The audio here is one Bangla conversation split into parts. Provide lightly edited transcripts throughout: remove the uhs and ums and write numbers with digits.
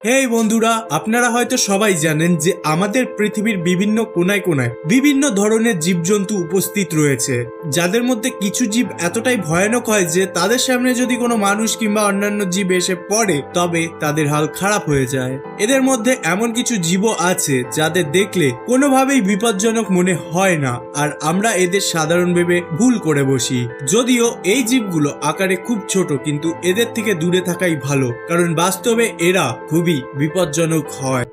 হেই বন্ধুরা, আপনারা হয়তো সবাই জানেন যে আমাদের পৃথিবীর বিভিন্ন কোনায় কোনায় বিভিন্ন ধরনের জীবজন্তু উপস্থিত রয়েছে, যাদের মধ্যে কিছু জীব এতটাই ভয়ানক হয় যে তাদের সামনে যদি কোনো মানুষ কিংবা অন্যান্য জীব এসে পড়ে তবে তাদের হাল খারাপ হয়ে যায়। এদের মধ্যে এমন কিছু জীবও আছে যাদের দেখলে কোনোভাবেই বিপজ্জনক মনে হয় না, আর আমরা এদের সাধারণ ভেবে ভুল করে বসি। যদিও এই জীবগুলো আকারে খুব ছোট, কিন্তু এদের থেকে দূরে থাকাই ভালো, কারণ বাস্তবে এরা খুবই বিপজ্জনক হয়।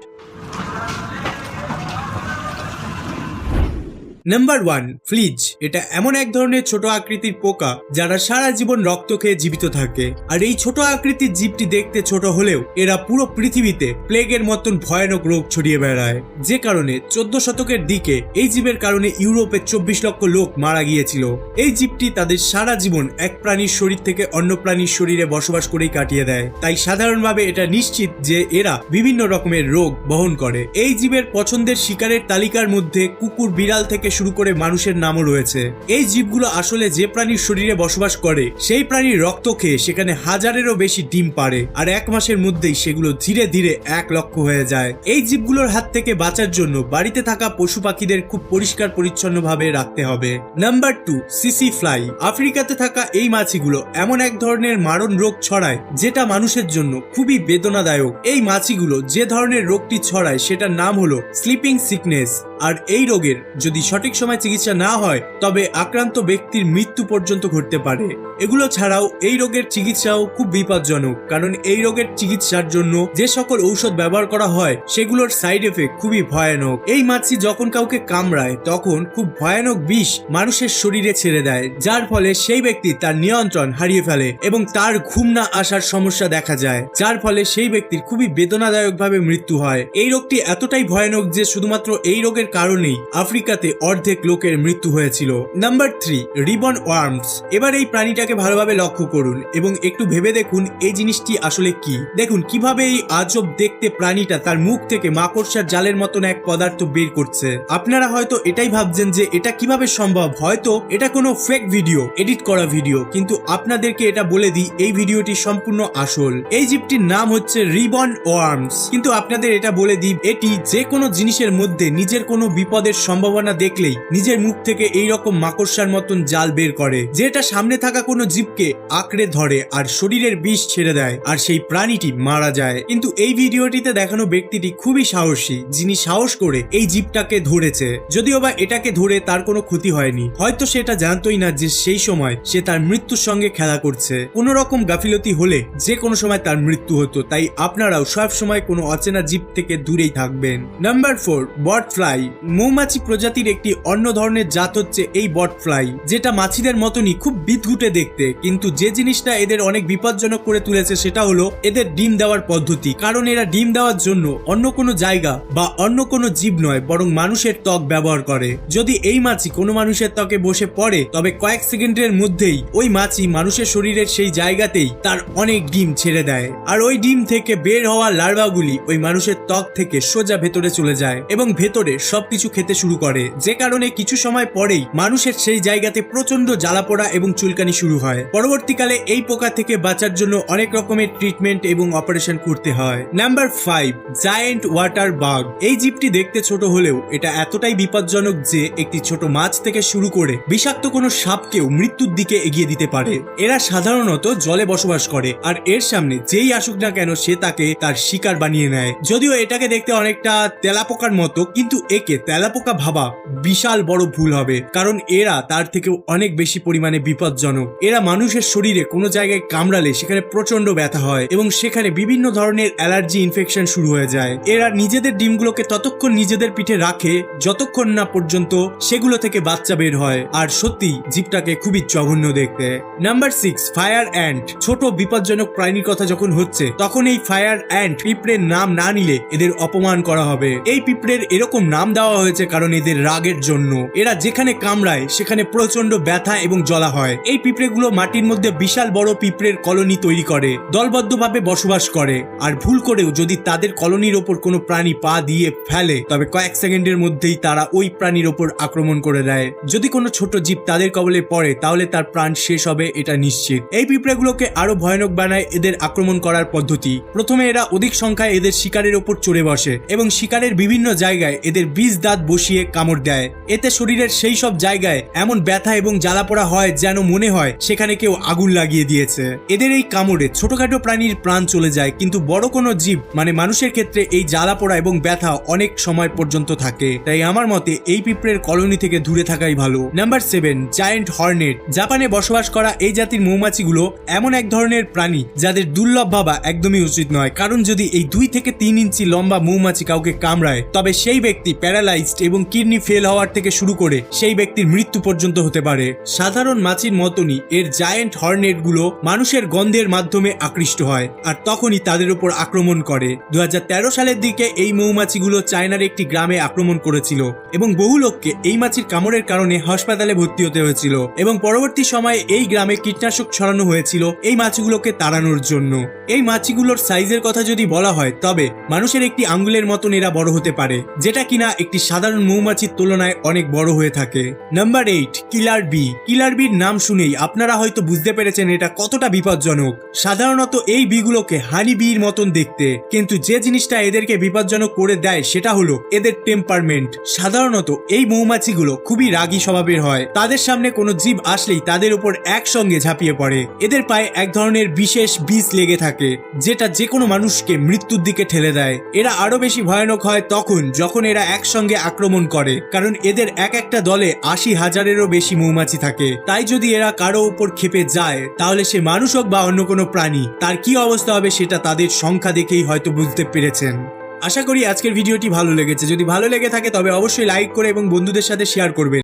নাম্বার 1, ফ্লিজ। এটা এমন এক ধরনের ছোট আকৃতির পোকা যারা সারা জীবন রক্ত খেয়ে জীবিত থাকে। আর এই ছোট আকৃতির জীবটি দেখতে ছোট হলেও এরা পুরো পৃথিবীতে প্লেগের মতন ভয়ানক রোগ ছড়িয়ে বেড়ায়, যে কারণে 14 শতকের দিকে এই জীবের কারণে ইউরোপে 24 লক্ষ লোক মারা গিয়েছিল। এই জীবটি তাদের সারা জীবন এক প্রাণীর শরীর থেকে অন্য প্রাণীর শরীরে বসবাস করেই কাটিয়ে দেয়, তাই সাধারণভাবে এটা নিশ্চিত যে এরা বিভিন্ন রকমের রোগ বহন করে। এই জীবের পছন্দের শিকারের তালিকার মধ্যে কুকুর, বিড়াল থেকে শুরু করে মানুষের নামও রয়েছে। এই জীবগুলো আসলে যে প্রাণীর শরীরে বসবাস করে সেই প্রাণীর রক্ত খেয়ে সেখানে হাজারেরও বেশি ডিম পাড়ে, আর 1 মাসের মধ্যেই সেগুলো ধীরে ধীরে 1 লক্ষ হয়ে যায়। এই জীবগুলোর হাত থেকে বাঁচার জন্য বাড়িতে থাকা পশু পাখিদের খুব পরিষ্কার পরিচ্ছন্ন ভাবে রাখতে হবে। Number 2, CC fly. আফ্রিকাতে থাকা এই মাছিগুলো এমন এক ধরনের মারণ রোগ ছড়ায় যেটা মানুষের জন্য খুবই বেদনাদায়ক। এই মাছিগুলো যে ধরনের রোগটি ছড়ায় সেটার নাম হলো স্লিপিং সিকনেস, আর এই রোগের যদি সঠিক সময় চিকিৎসা না হয় তবে আক্রান্ত ব্যক্তির মৃত্যু পর্যন্ত ঘটতে পারে। এগুলো ছাড়াও এই রোগের চিকিৎসাও খুব বিপজ্জনক, কারণ এই রোগের চিকিৎসার জন্য যে সকল ঔষধ ব্যবহার করা হয় সেগুলোর সাইড এফেক্ট খুবই ভয়ানক। এই মাছি যখন কাউকে কামড়ায় তখন খুব ভয়ানক বিষ মানুষের শরীরে ছেড়ে দেয়, যার ফলে সেই ব্যক্তি তার নিয়ন্ত্রণ হারিয়ে ফেলে এবং তার ঘুম না আসার সমস্যা দেখা যায়, যার ফলে সেই ব্যক্তির খুবই বেদনাদায়ক ভাবে মৃত্যু হয়। এই রোগটি এতটাই ভয়ানক যে শুধুমাত্র এই রোগের কারণেই আফ্রিকাতে অর্ধেক লোকের মৃত্যু হয়েছিল। Number 3, ribbon worms. এবার এই প্রাণীটাকে ভালোভাবে লক্ষ্য করুন এবং একটু ভেবে দেখুন এই জিনিসটি আসলে কি। দেখুন কিভাবে এই আজব দেখতে প্রাণীটা তার মুখ থেকে মাকড়সার জালের মতন এক পদার্থ বের করছে। আপনারা হয়তো এটাই ভাবছেন যে এটা কিভাবে সম্ভব, হয়তো এটা কোনো ফেক ভিডিও, এডিট করা ভিডিও, কিন্তু আপনাদেরকে এটা বলে দিই এই ভিডিওটি সম্পূর্ণ আসল। এই জীবটির নাম হচ্ছে রিবন ওয়ার্মস, কিন্তু আপনাদের এটা বলে দিই এটি যে কোনো জিনিসের মধ্যে নিজের কোনো বিপদের সম্ভাবনা দেখলেই নিজের মুখ থেকে এই রকম মাকড়সার মতন জাল বের করে, যেটা সামনে থাকা কোনো জীবকে আঁকড়ে ধরে আর শরীরের বিষ ছেড়ে দেয়, আর সেই প্রাণীটি মারা যায়। কিন্তু এই ভিডিওটিতে দেখানো ব্যক্তিটি খুবই সাহসী, যিনি সাহস করে এই জীবটাকে ধরেছে। যদিও বা এটাকে ধরে তার কোনো ক্ষতি হয়নি, হয়তো সেটা জানতোই না যে সেই সময় সে তার মৃত্যুর সঙ্গে খেলা করছে। কোনো রকম গাফিলতি হলে যে কোনো সময় তার মৃত্যু হতো, তাই আপনারাও সব সময় কোনো অচেনা জীব থেকে দূরেই থাকবেন। নাম্বার 4, বট ফ্লাই। মৌমাছি প্রজাতির একটি অন্য ধরনের জাত হচ্ছে এই বট ফ্লাই, যেটা মাছিদের মতনই খুব বিদঘুটে দেখতে, কিন্তু যে জিনিসটা এদের অনেক বিপজ্জনক করে তুলেছে সেটা হলো এদের ডিম দেওয়ার পদ্ধতি। কারণ এরা ডিম দেওয়ার জন্য অন্য কোনো জায়গা বা অন্য কোনো জীব নয় বরং মানুষের ত্বক ব্যবহার করে। যদি এই মাছি কোনো মানুষের ত্বকে বসে পড়ে তবে কয়েক সেকেন্ডের মধ্যেই ওই মাছি মানুষের শরীরের সেই জায়গাতেই তার অনেক ডিম ছেড়ে দেয়, আর ওই ডিম থেকে বের হওয়া লার্ভাগুলি ওই মানুষের ত্বক থেকে সোজা ভেতরে চলে যায় এবং ভেতরে সবকিছু খেতে শুরু করে, যে কারণে কিছু সময় পরেই মানুষের সেই জায়গাতে প্রচন্ড জ্বালা পোড়া এবং চুলকানি শুরু হয়। পরবর্তীকালে এই পোকা থেকে বাঁচার জন্য অনেক রকমের ট্রিটমেন্ট এবং অপারেশন করতে হয়। Number 5, giant water bug. এই জীবটি দেখতে ছোট হলেও এটা এতটাই বিপজ্জনক যে একটি ছোট মাছ থেকে শুরু করে বিষাক্ত কোনো সাপকেও মৃত্যুর দিকে এগিয়ে দিতে পারে। এরা সাধারণত জলে বসবাস করে, আর এর সামনে যেই আসুক না কেন সে তাকে তার শিকার বানিয়ে নেয়। যদিও এটাকে দেখতে অনেকটা তেলাপোকার মতো, কিন্তু একে তেলাপোকা ভাবা বিশাল বড় ভুল হবে, কারণ এরা তার থেকেও অনেক বেশি পরিমাণে বিপজ্জনক। এরা মানুষের শরীরে কোনো জায়গায় কামড়ালে সেখানে প্রচন্ড ব্যথা হয় এবং সেখানে বিভিন্ন ধরনের অ্যালার্জি ইনফেকশন শুরু হয়ে যায়। এরা নিজেদের ডিমগুলোকে ততক্ষণ নিজেদের পিঠে রাখে যতক্ষণ না পর্যন্ত সেগুলো থেকে বাচ্চা বের হয়, আর সত্যি জীবটাকে খুবই জঘন্য দেখতে। Number 6, fire ant. ছোট বিপজ্জনক প্রাণীর কথা যখন হচ্ছে তখন এই ফায়ার অ্যান্ট পিঁপড়ের নাম না নিলে এদের অপমান করা হবে। এই পিঁপড়ের এরকম নাম দেওয়া হয়েছে কারণ এদের রাগের জন্য। এরা যেখানে কামড়ায় সেখানে প্রচন্ড ব্যথা এবং জ্বলা হয়। এই পিঁপড়েগুলো পিঁপড়েগুলো মাটির মধ্যে বিশাল বড় পিঁপড়ের কলোনি তৈরি করে, দলবদ্ধভাবে বসবাস করে। আর ভুল করেও যদি তাদের কলোনির ওপর কোনো প্রাণী পা দিয়ে ফেলে তবে কয়েক সেকেন্ডের মধ্যেই তারা ওই প্রাণীর ওপর আক্রমণ করে দেয়। যদি কোনো ছোট জীব তাদের কবলে পড়ে তাহলে তার প্রাণ শেষ হবে এটা নিশ্চিত। এই পিঁপড়েগুলোকে আরো ভয়ানক বানায় এদের আক্রমণ করার পদ্ধতি। প্রথমে এরা অধিক সংখ্যায় এদের শিকারের ওপর চড়ে বসে এবং শিকারের বিভিন্ন জায়গায় এদের বিষ দাঁত বসিয়ে কামড় দেয়। এতে শরীরের সেই সব জায়গায় এমন ব্যথা এবং জ্বালা পোড়া হয় যেন মনে হয় সেখানে কেউ আগুন লাগিয়ে দিয়েছে। এদের এই কামড়ে ছোটখাটো প্রাণীর প্রাণ চলে যায়, কিন্তু বড় কোনো জীব মানে মানুষের ক্ষেত্রে এই জ্বালা পোড়া এবং ব্যথা অনেক সময় পর্যন্ত থাকে। তাই আমার মতে এই পিঁপড়ের কলোনি থেকে দূরে থাকাই ভালো। Number 7, giant Hornet. জাপানে বসবাস করা এই জাতির মৌমাছিগুলো এমন এক ধরনের প্রাণী যাদের দুর্লভ ভাবা একদমই উচিত নয়, কারণ যদি এই 2 থেকে 3 ইঞ্চি লম্বা মৌমাছি কাউকে কামড়ায় তবে সেই ব্যক্তি প্যারালাইজড এবং কিডনি ফেল হওয়ার থেকে শুরু করে সেই ব্যক্তির মৃত্যু পর্যন্ত হতে পারে। সাধারণ মাছির মতনই এর জায়ান্ট হর্নেট গুলো মানুষের গন্ধের মাধ্যমে আকৃষ্ট হয় আর তখনই তাদের উপর আক্রমণ করে। 2013 সালের দিকে এই মৌমাছিগুলো চায়নার একটি গ্রামে আক্রমণ করেছিল এবং বহু লোককে এই মাছির কামড়ের কারণে হাসপাতালে ভর্তি হতে হয়েছিল এবং পরবর্তী সময়ে এই গ্রামে কীটনাশক ছড়ানো হয়েছিল এই মাছিগুলোকে তাড়ানোর জন্য। এই মাছিগুলোর সাইজের কথা যদি বলা হয় তবে মানুষের একটি আঙ্গুলের মতন এরা বড় হতে পারে, যেটা কিনা একটি সাধারণ মৌমাছির তুলনায় অনেক বড় হয়ে থাকে। নাম্বার 8, কিলার বি। কিলার বির নাম শুনেই আপনারা হয়তো বুঝতে পেরেছেন এটা কতটা বিপজ্জনক। সাধারণত এই বিগুলোকে হানি বির মতন দেখতে, কিন্তু যে জিনিসটা এদেরকে বিপজ্জনক করে দেয় সেটা হলো এদের টেম্পারমেন্ট। সাধারণত এই মৌমাছিগুলো খুবই রাগী স্বভাবের হয়। তাদের সামনে কোনো জীব আসলেই তাদের উপর একসঙ্গে ঝাঁপিয়ে পড়ে। এদের পায়ে এক ধরনের বিশেষ বিষ লেগে থাকে যেটা যে কোনো মানুষকে মৃত্যুর দিকে ঠেলে দেয়। এরা আরো বেশি ভয়ানক হয় তখন যখন এরা একসঙ্গে আক্রমণ করে, কারণ এদের এক একটা দলে 80,000-এরও বেশি মৌমাছি থাকে। তাই যদি এরা কারো উপর ক্ষেপে যায় তাহলে সে মানুষ হোক বা অন্য কোনো প্রাণী, তার কি অবস্থা হবে সেটা তাদের সংখ্যা দেখেই হয়তো বুঝতে পেরেছেন। আশা করি আজকের ভিডিওটি ভালো লেগেছে। যদি ভালো লেগে থাকে তবে অবশ্যই লাইক করে এবং বন্ধুদের সাথে শেয়ার করবেন।